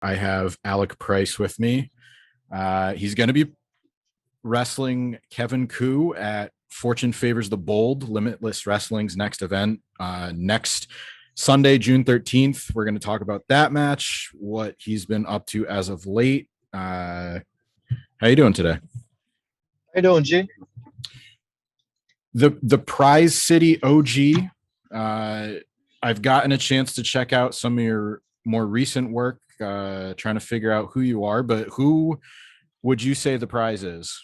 I have Alec Price with me. He's going to be wrestling Kevin Koo at Fortune Favors the Bold, Limitless Wrestling's next event, next Sunday, June 13th. We're going to talk about that match, what he's been up to as of late. How you doing today? How you doing, G? The Prize City OG. I've gotten a chance to check out some of your more recent work, trying to figure out who you are, but who would you say the prize is?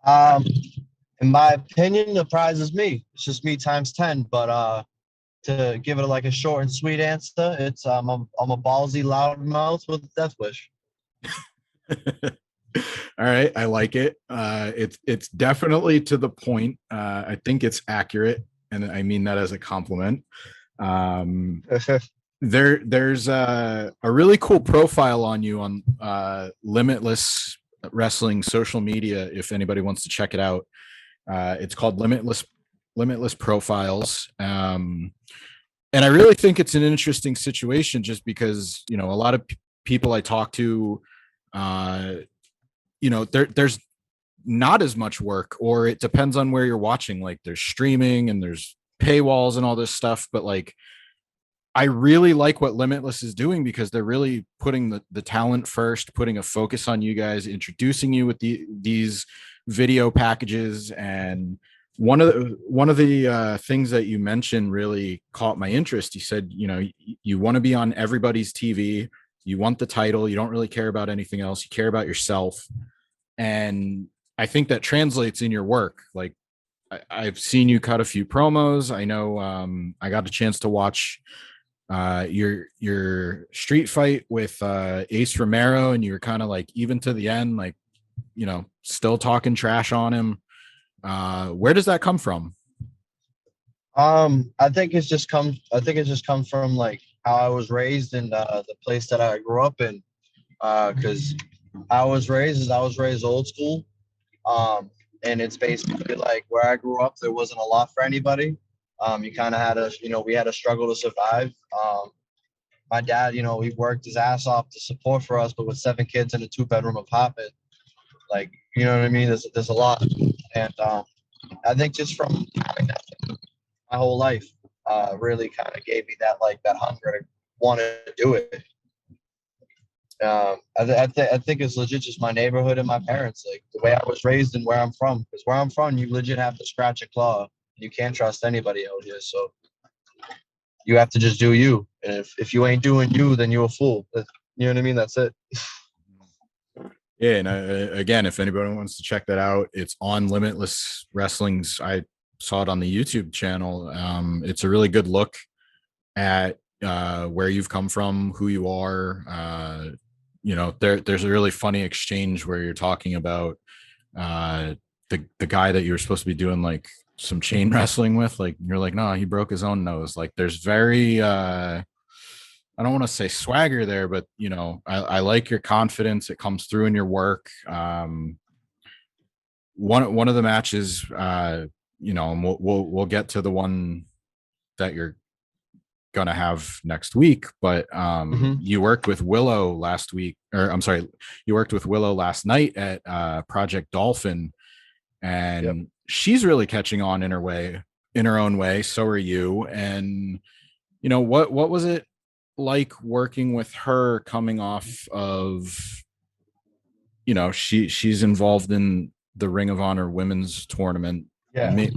In my opinion, the prize is me. It's just me times 10. But to give it like a short and sweet answer, it's I'm a ballsy loudmouth with a death wish. All right, I like it. It's definitely to the point. I think it's accurate, and I mean that as a compliment. There's a really cool profile on you on Limitless Wrestling social media. If anybody wants to check it out, it's called Limitless Profiles. And I really think it's an interesting situation, just because a lot of people I talk to, there's not as much work, or it depends on where you're watching. Like, there's streaming and there's paywalls and all this stuff, but like, I really like what Limitless is doing, because they're really putting the talent first, putting a focus on you guys, introducing you with these video packages. And one of the things that you mentioned really caught my interest. You said, you want to be on everybody's TV. You want the title. You don't really care about anything else. You care about yourself. And I think that translates in your work. Like, I've seen you cut a few promos. I know I got a chance to watch your street fight with Ace Romero, and you were kind of like, even to the end, like, still talking trash on him. Where does that come from? I think it's just come from like how I was raised in the place that I grew up in. Because I was raised old school. And it's basically like where I grew up, there wasn't a lot for anybody. You kind of had we had a struggle to survive. My dad, he worked his ass off to support for us, but with 7 kids in a 2-bedroom apartment, like, you know what I mean? There's a lot. And I think just from having that my whole life, really kind of gave me that hunger to want to do it. I think it's legit just my neighborhood and my parents, like the way I was raised and where I'm from. Because where I'm from, you legit have to scratch a claw. You can't trust anybody out here, so you have to just do you. And if you ain't doing you, then you're a fool. You know what I mean? That's it. Yeah, and again, if anybody wants to check that out, it's on Limitless Wrestling's. I saw it on the YouTube channel. It's a really good look at where you've come from, who you are. There's a really funny exchange where you're talking about the guy that you were supposed to be doing like some chain wrestling with. Like, you're like, no, he broke his own nose. Like, there's very I don't want to say swagger there, but I like your confidence. It comes through in your work. One of the matches, and we'll get to the one that you're gonna have next week, but you worked with Willow last week, or I'm sorry, you worked with Willow last night at Project Dolphin, and yep, she's really catching on in her own way. So are you. And what was it like working with her, coming off of she's involved in the Ring of Honor women's tournament? Yeah.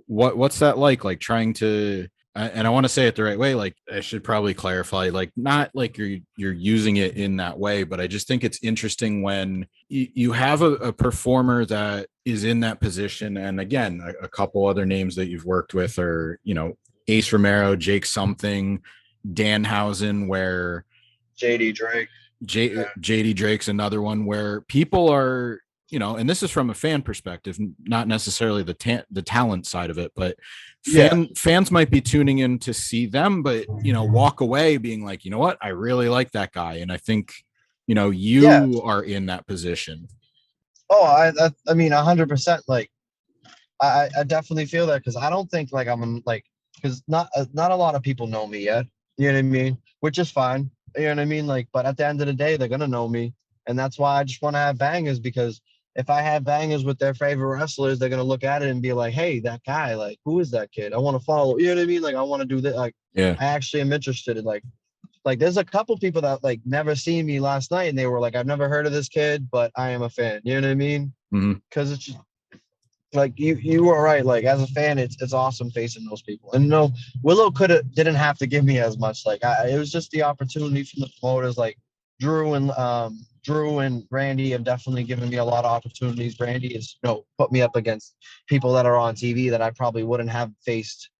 What's that like trying to, and I want to say it the right way, like, I should probably clarify, like, not like you're using it in that way, but I just think it's interesting when you have a performer that is in that position. And again, a couple other names that you've worked with are, Ace Romero, Jake something, Danhausen, where JD Drake. JD Drake's another one where people are, and this is from a fan perspective, not necessarily the talent side of it, but fans might be tuning in to see them, but walk away being like, you know what, I really like that guy. And I think you are in that position. Oh, I mean 100%. Like, I definitely feel that, because I don't think like I'm like because not a lot of people know me yet. You know what I mean? Which is fine. You know what I mean? Like, but at the end of the day, they're gonna know me, and that's why I just want to have bangers, because if I have bangers with their favorite wrestlers, they're gonna look at it and be like, "Hey, that guy, like, who is that kid? I want to follow." You know what I mean? Like, I want to do that. Like, Yeah. I actually am interested in like there's a couple people that like never seen me last night, and they were like, "I've never heard of this kid, but I am a fan." You know what I mean? Hmm. Because it's just like you were right. Like as a fan, it's awesome facing those people. And no, Willow didn't have to give me as much. Like it was just the opportunity from the promoters. Like Drew and Randy have definitely given me a lot of opportunities. Randy has put me up against people that are on TV that I probably wouldn't have faced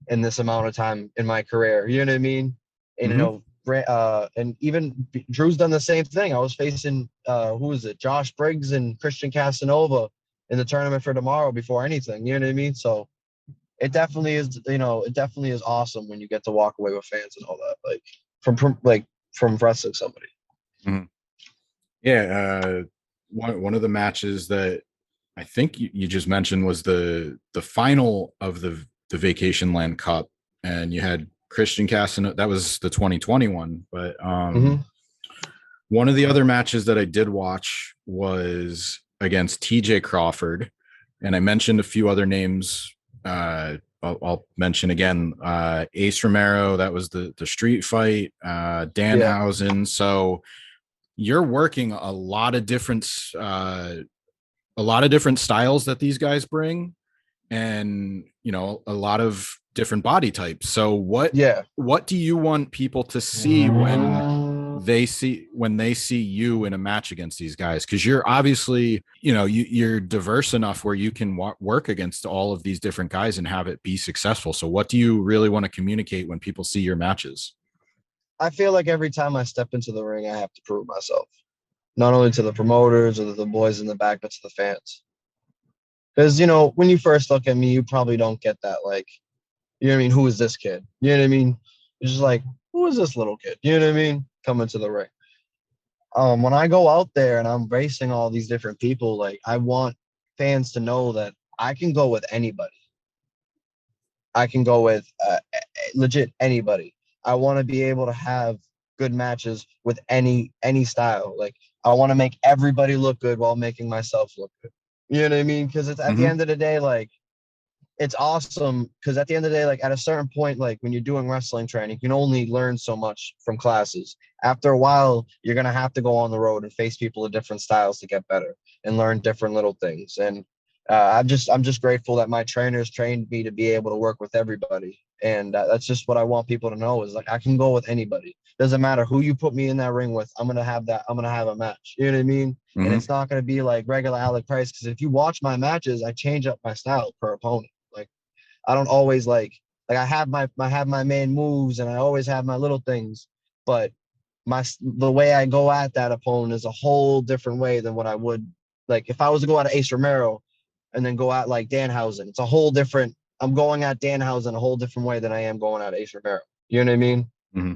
in this amount of time in my career. You know what I mean? And Hmm. and even Drew's done the same thing. I was facing who is it? Josh Briggs and Christian Casanova in the tournament for tomorrow before anything. You know what I mean? So it definitely is. It definitely is awesome when you get to walk away with fans and all that. Like from wrestling somebody. Hmm. Yeah. One of the matches that I think you just mentioned was the final of the Vacation Land Cup, and you had Christian Casanova. That was the 2021, but Mm-hmm. one of the other matches that I did watch was against TJ Crawford, and I mentioned a few other names. I'll mention again Ace Romero. That was the street fight. Yeah. Danhausen. So you're working a lot of different styles that these guys bring, and a lot of different body types. So Yeah. what do you want people to see when they see you in a match against these guys? Because you're obviously you're diverse enough where you can work against all of these different guys and have it be successful. So what do you really want to communicate when people see your matches? I feel like every time I step into the ring, I have to prove myself, not only to the promoters or the boys in the back, but to the fans. Because when you first look at me, you probably don't get that. Like, you know what I mean? Who is this kid? You know what I mean? It's just like, who is this little kid? You know what I mean? Coming to the ring. When I go out there and I'm racing all these different people, like I want fans to know that I can go with anybody. I can go with legit anybody. I want to be able to have good matches with any style. Like I want to make everybody look good while making myself look good. You know what I mean? Because it's at the Mm-hmm. end of the day, like it's awesome. Because at the end of the day, like at a certain point, like when you're doing wrestling training, you can only learn so much from classes. After a while, you're gonna have to go on the road and face people of different styles to get better and learn different little things. And I'm just grateful that my trainers trained me to be able to work with everybody. And that's just what I want people to know is like I can go with anybody. Doesn't matter who you put me in that ring with. I'm gonna have that. I'm gonna have a match. You know what I mean? And Mm-hmm. it's not gonna be like regular Alec Price, because if you watch my matches, I change up my style per opponent. Like I don't always like I have my main moves and I always have my little things, but the way I go at that opponent is a whole different way than what I would like if I was to go at Ace Romero and then go at like Danhausen. It's a whole different. I'm going at Danhausen a whole different way than I am going at Ace Romero. You know what I mean? Mm-hmm.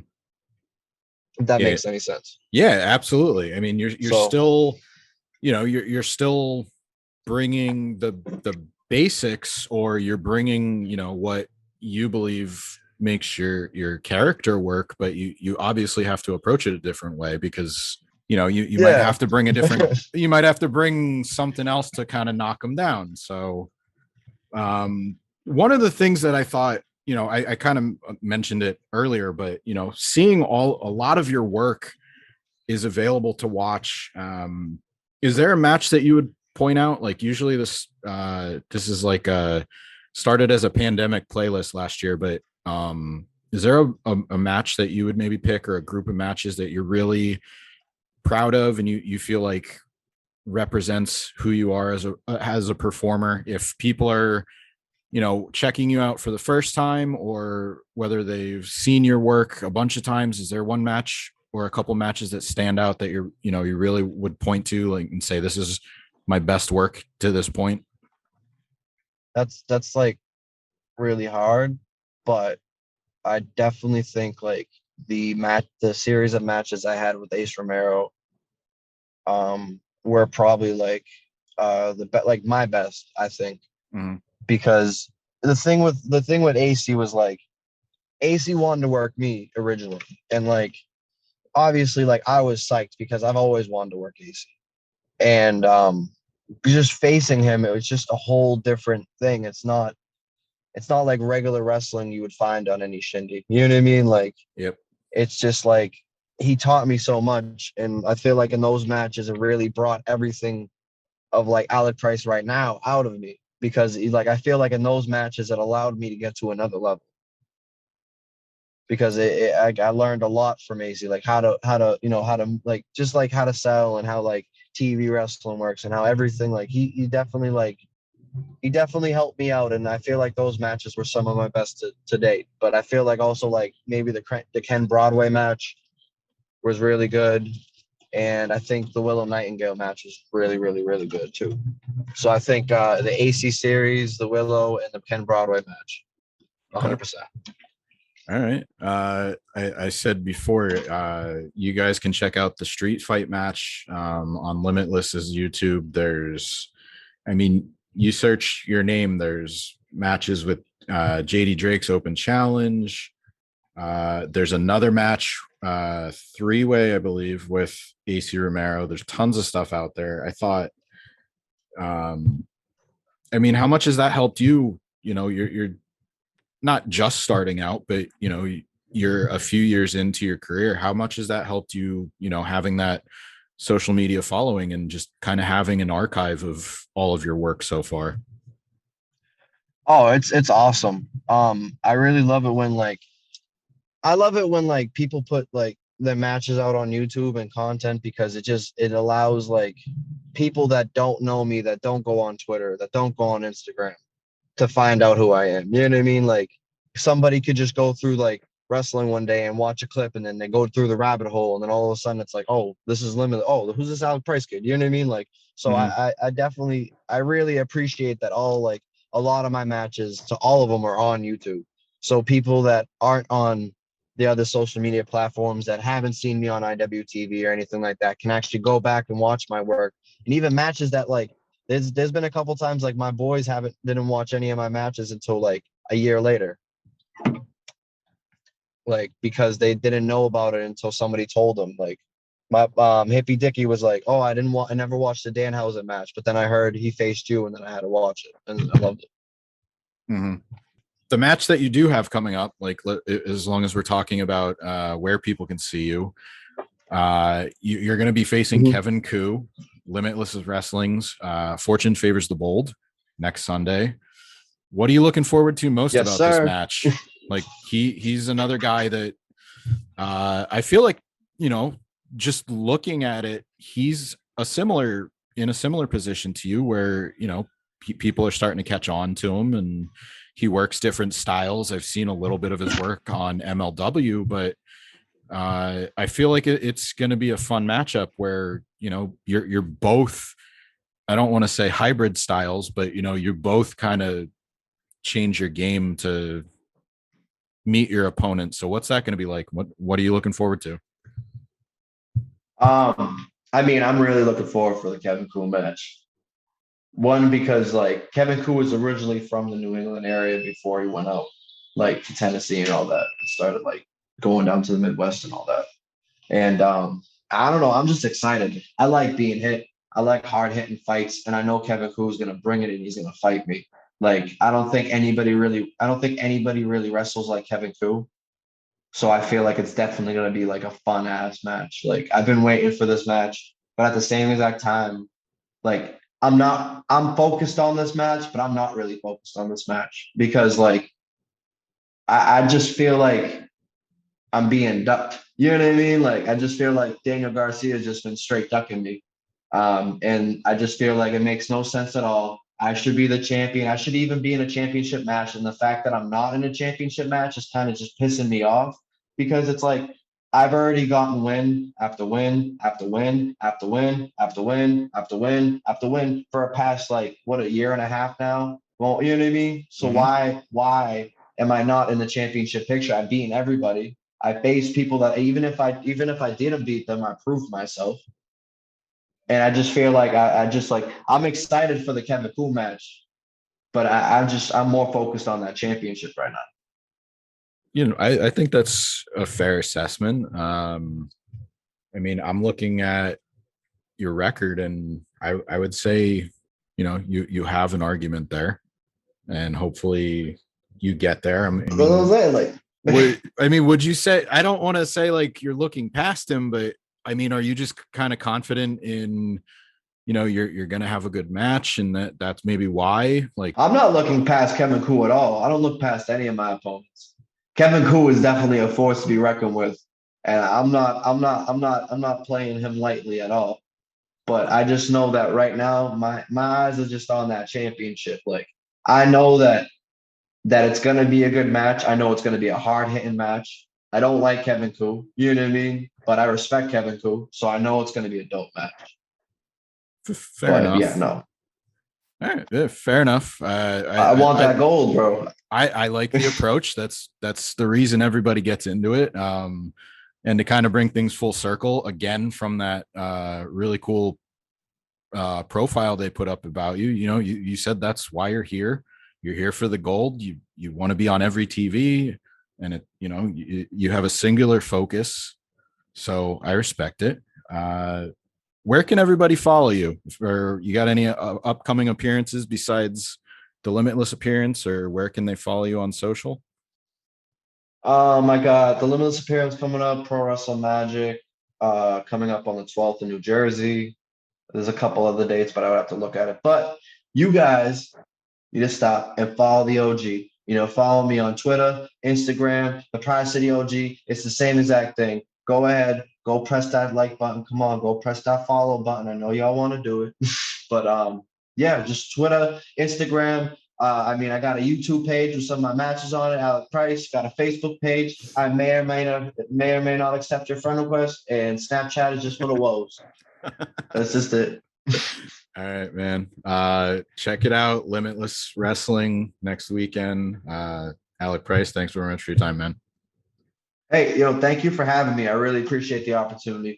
If that Yeah. makes any sense. Yeah, absolutely. I mean, you're So still, you're still bringing the basics, or you're bringing, what you believe makes your character work, but you obviously have to approach it a different way, because you might yeah, have to bring you might have to bring something else to kind of knock them down. So one of the things that I thought, I kind of mentioned it earlier, but seeing a lot of your work is available to watch. Is there a match that you would point out? Like usually this is like started as a pandemic playlist last year, but is there a match that you would maybe pick, or a group of matches that you're really proud of and you feel like represents who you are as a performer? If people are checking you out for the first time, or whether they've seen your work a bunch of times, is there one match or a couple matches that stand out that you really would point to, like, and say, this is my best work to this point? that's like really hard, but I definitely think like the series of matches I had with Ace Romero were probably like like my best, I think, Mm-hmm. because the thing with AC was like AC wanted to work me originally, and like obviously like I was psyched because I've always wanted to work AC, and just facing him, it was just a whole different thing. It's not like regular wrestling you would find on any shindig. You know what I mean? Like Yep. it's just like he taught me so much, and I feel like in those matches it really brought everything of like Alec Price right now out of me because like I feel like in those matches it allowed me to get to another level because I learned a lot from AC, like how to how to like just like how to sell and how like TV wrestling works and how everything like he definitely helped me out, and I feel like those matches were some of my best to date. But I feel like also like maybe the Ken Broadway match was really good, and I think the Willow Nightingale match was really really really good too. So I think the AC series, the Willow, and the Ken Broadway match, Okay. 100%. All right. I said before, you guys can check out the street fight match on Limitless's YouTube. I mean, you search your name, there's matches with JD Drake's Open Challenge. There's another match, three-way, I believe, with AC Romero. There's tons of stuff out there. I thought, um, I mean, how much has that helped you? You're not just starting out, but you're a few years into your career. How much has that helped you, having that social media following and just kind of having an archive of all of your work so far? Oh, it's awesome. I really love it when like I love it when like people put like their matches out on YouTube and content because it allows like people that don't know me, that don't go on Twitter, that don't go on Instagram to find out who I am. You know what I mean? Like somebody could just go through like wrestling one day and watch a clip and then they go through the rabbit hole and then all of a sudden it's like, oh, this is Limitless. Oh, who's this Alec Price kid? You know what I mean? Like, so Mm-hmm. I definitely I really appreciate that all like a lot of my matches to all of them are on YouTube. So people that aren't on the other social media platforms that haven't seen me on IWTV or anything like that can actually go back and watch my work and even matches that like there's been a couple times like my boys didn't watch any of my matches until like a year later, like because they didn't know about it until somebody told them. Like my hippie Dicky was like, "Oh, I never watched the Danhausen match, but then I heard he faced you, and then I had to watch it, and I loved it." Mm-hmm. The match that you do have coming up, like as long as we're talking about where people can see you, you're going to be facing Mhm. Kevin Koo, Limitless Wrestling's Fortune Favors the Bold next Sunday. What are you looking forward to most Yes, about this sir. match? Like he's another guy that I feel like, you know, just looking at it, he's in a similar position to you where, people are starting to catch on to him and he works different styles. I've seen a little bit of his work on MLW, but I feel like it's going to be a fun matchup where, you're both, I don't want to say hybrid styles, but you both kind of change your game to meet your opponent. So what's that going to be like? What are you looking forward to? I mean, I'm really looking forward for the Kevin Koo match. One, because like Kevin Koo was originally from the New England area before he went out, like to Tennessee and all that, and started like going down to the Midwest and all that. And I don't know, I'm just excited. I like being hit. I like hard hitting fights, and I know Kevin Koo is gonna bring it and he's gonna fight me. Like I don't think anybody really wrestles like Kevin Koo. So I feel like it's definitely gonna be like a fun ass match. Like I've been waiting for this match, but at the same exact time, like I'm focused on this match, but I'm not really focused on this match because like I just feel like I'm being ducked. You know what I mean? Like I just feel like Daniel Garcia has just been straight ducking me. And I just feel like it makes no sense at all. I should be the champion. I should even be in a championship match. And the fact that I'm not in a championship match is kind of just pissing me off because it's like I've already gotten win after win after win after win after win after win after win for a past like what a year and a half now. Well, you know what I mean? So Mm-hmm. why am I not in the championship picture? I've beaten everybody. I faced people that even if I didn't beat them, I proved myself. And I just feel like I just like I'm excited for the Kevin Koo match, but I'm more focused on that championship right now. I think that's a fair assessment. I mean, I'm looking at your record, and I would say, you have an argument there, and hopefully you get there. I That's what I'm saying. Like, would you say, I don't want to say like you're looking past him, but I mean, are you just kind of confident in, you're going to have a good match, and that's maybe why? Like, I'm not looking past Kevin Koo at all. I don't look past any of my opponents. Kevin Koo is definitely a force to be reckoned with, and I'm not playing him lightly at all. But I just know that right now my eyes are just on that championship. Like, I know that it's gonna be a good match. I know it's gonna be a hard hitting match. I don't like Kevin Koo, you know what I mean? But I respect Kevin Koo, so I know it's gonna be a dope match. fair But enough. yeah, no. All right, yeah, fair enough. I want that gold, bro. I like the approach. That's the reason everybody gets into it. And to kind of bring things full circle again from that really cool profile they put up about you. You said that's why you're here. You're here for the gold. You want to be on every TV, and you have a singular focus. So I respect it. Where can everybody follow you? Or you got any upcoming appearances besides the Limitless appearance, or where can they follow you on social? I got the Limitless appearance coming up, Pro Wrestle Magic, coming up on the 12th in New Jersey. There's a couple other dates, but I would have to look at it. But you guys need to stop and follow the OG. Follow me on Twitter, Instagram, the Prize City OG. It's the same exact thing. Go ahead, go press that like button. Come on, go press that follow button. I know y'all want to do it, but yeah, just Twitter, Instagram. I got a YouTube page with some of my matches on it. Alec Price. Got a Facebook page. I may or may not accept your friend request, and Snapchat is just for the woes. That's just it. All right, man. Check it out. Limitless Wrestling next weekend. Alec Price, thanks very much for your time, man. Hey, thank you for having me. I really appreciate the opportunity.